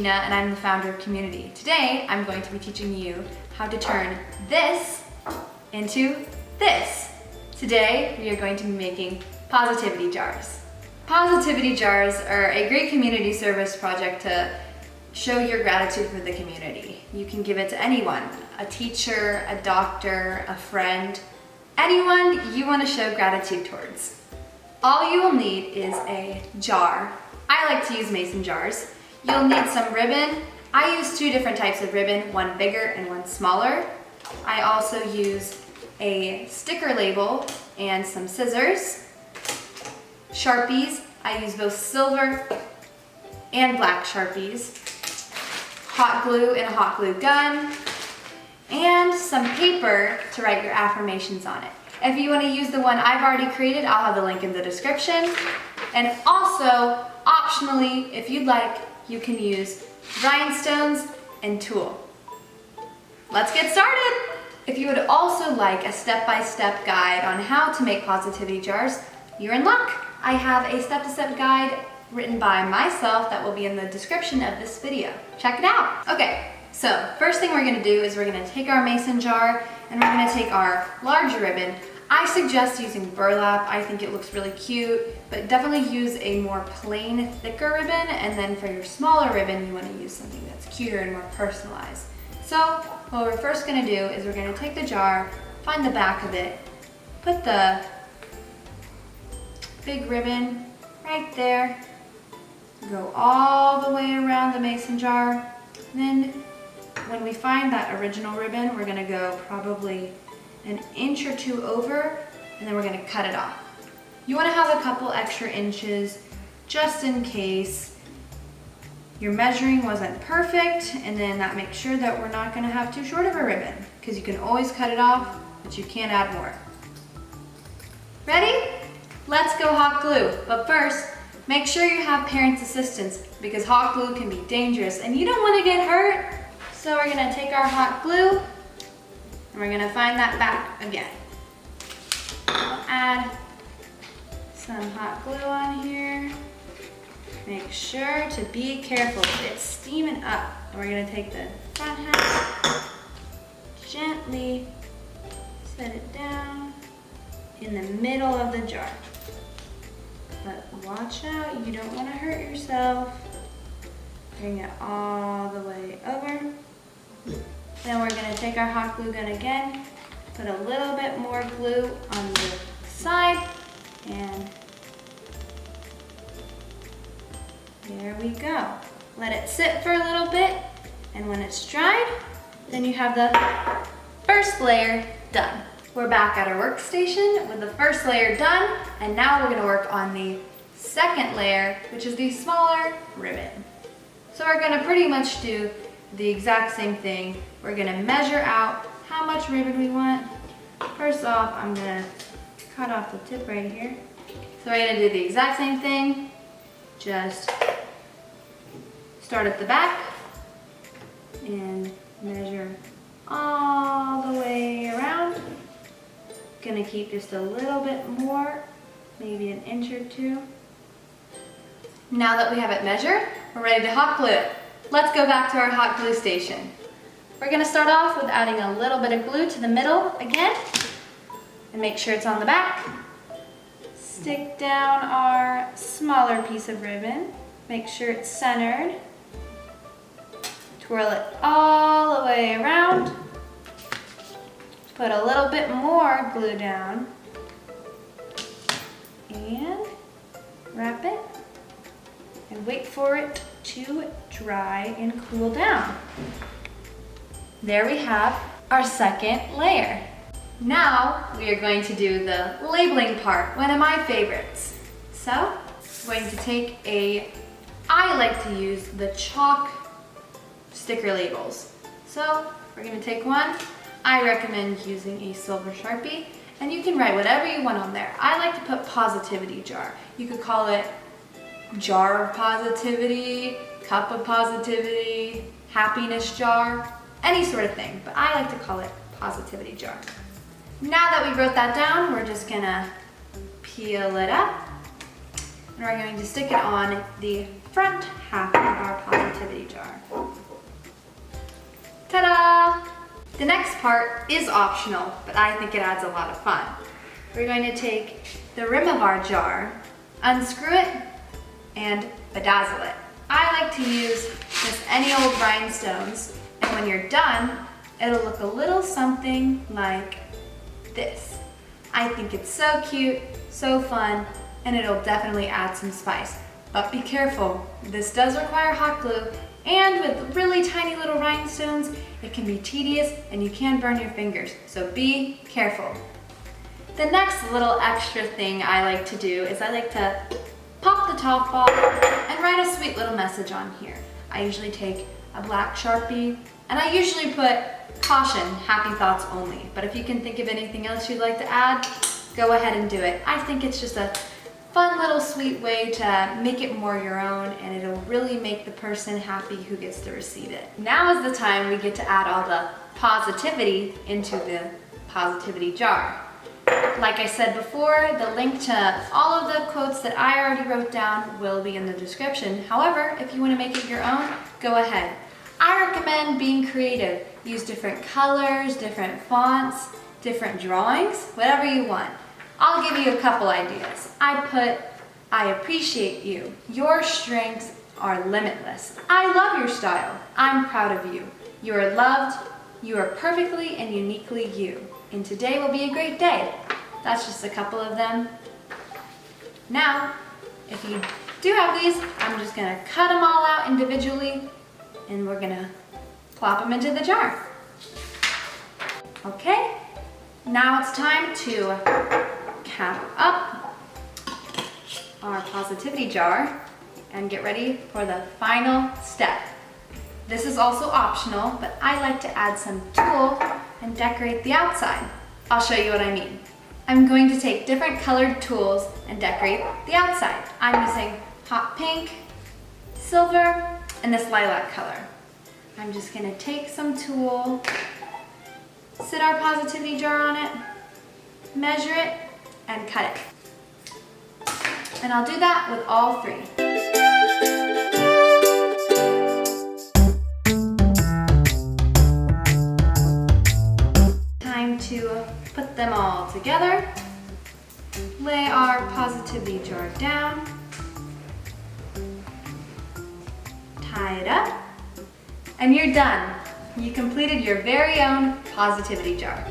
Gina and I'm the founder of ComYOUnity. Today I'm going to be teaching you how to turn this into this. Today we are going to be making positivity jars. Positivity jars are a great community service project to show your gratitude for the community. You can give it to anyone, a teacher, a doctor, a friend, anyone you want to show gratitude towards. All you will need is a jar. I like to use mason jars. You'll need some ribbon. I use two different types of ribbon, one bigger and one smaller. I also use a sticker label and some scissors. Sharpies, I use both silver and black Sharpies. Hot glue and a hot glue gun. And some paper to write your affirmations on it. If you want to use the one I've already created, I'll have the link in the description. And also, optionally, if you'd like, you can use rhinestones and tulle. Let's get started! If you would also like a step-by-step guide on how to make positivity jars, you're in luck. I have a step-to-step guide written by myself that will be in the description of this video. Check it out. Okay, so first thing we're gonna do is we're gonna take our mason jar and we're gonna take our larger ribbon. I suggest using burlap. I think it looks really cute, but definitely use a more plain, thicker ribbon. And then for your smaller ribbon, you want to use something that's cuter and more personalized. So what we're first going to do is we're going to take the jar, find the back of it, put the big ribbon right there, go all the way around the mason jar. And then when we find that original ribbon, we're going to go probably an inch or two over, and then we're gonna cut it off. You wanna have a couple extra inches just in case your measuring wasn't perfect, and then that makes sure that we're not gonna have too short of a ribbon, because you can always cut it off, but you can't add more. Ready? Let's go hot glue. But first, make sure you have parents' assistance, because hot glue can be dangerous and you don't wanna get hurt. So we're gonna take our hot glue, and we're gonna find that back again. We'll add some hot glue on here. Make sure to be careful, it's steaming up. And we're gonna take the front half, gently set it down in the middle of the jar. But watch out, you don't wanna hurt yourself. Bring it all the way over. Then we're going to take our hot glue gun again, put a little bit more glue on the side, and there we go. Let it sit for a little bit, and when it's dried, then you have the first layer done. We're back at our workstation with the first layer done, and now we're going to work on the second layer, which is the smaller ribbon. So we're going to pretty much do the exact same thing. We're gonna measure out how much ribbon we want. First off, I'm gonna cut off the tip right here. So we're gonna do the exact same thing. Just start at the back and measure all the way around. Gonna keep just a little bit more, maybe an inch or two. Now that we have it measured, we're ready to hot glue it. Let's go back to our hot glue station. We're gonna start off with adding a little bit of glue to the middle again, and make sure it's on the back. Stick down our smaller piece of ribbon. Make sure it's centered. Twirl it all the way around. Put a little bit more glue down. And wrap it. And wait for it to dry and cool down. There we have our second layer. Now we are going to do the labeling part, one of my favorites. So I'm going to take I like to use the chalk sticker labels. So we're going to take one. I recommend using a silver Sharpie, and you can write whatever you want on there. I like to put positivity jar. You could call it jar of positivity, cup of positivity, happiness jar, any sort of thing, but I like to call it positivity jar. Now that we wrote that down, we're just gonna peel it up, and we're going to stick it on the front half of our positivity positivity jar. Ta-da! The next part is optional, but I think it adds a lot of fun. We're going to take the rim of our jar, unscrew it, and bedazzle it. I like to use just any old rhinestones, and when you're done, it'll look a little something like this. I think it's so cute, so fun, and it'll definitely add some spice. But be careful, this does require hot glue, and with really tiny little rhinestones, it can be tedious and you can burn your fingers, so be careful. The next little extra thing I like to do is I like to pop the top off and write a sweet little message on here. I usually take a black Sharpie, and I usually put caution, happy thoughts only. But if you can think of anything else you'd like to add, go ahead and do it. I think it's just a fun little sweet way to make it more your own, and it'll really make the person happy who gets to receive it. Now is the time we get to add all the positivity into the positivity jar. Like I said before, the link to all of the quotes that I already wrote down will be in the description. However, if you want to make it your own, go ahead. I recommend being creative. Use different colors, different fonts, different drawings, whatever you want. I'll give you a couple ideas. I appreciate you. Your strengths are limitless. I love your style. I'm proud of you. You are loved. You are perfectly and uniquely you. And today will be a great day. That's just a couple of them. Now, if you do have these, I'm just gonna cut them all out individually, and we're gonna plop them into the jar. Okay, now it's time to cap up our positivity jar and get ready for the final step. This is also optional, but I like to add some tulle and decorate the outside. I'll show you what I mean. I'm going to take different colored tools and decorate the outside. I'm using hot pink, silver, and this lilac color. I'm just gonna take some tulle, sit our positivity jar on it, measure it, and cut it. And I'll do that with all three. Time to put them all together. Lay our positivity jar down. Tie it up. And you're done. You completed your very own positivity jar.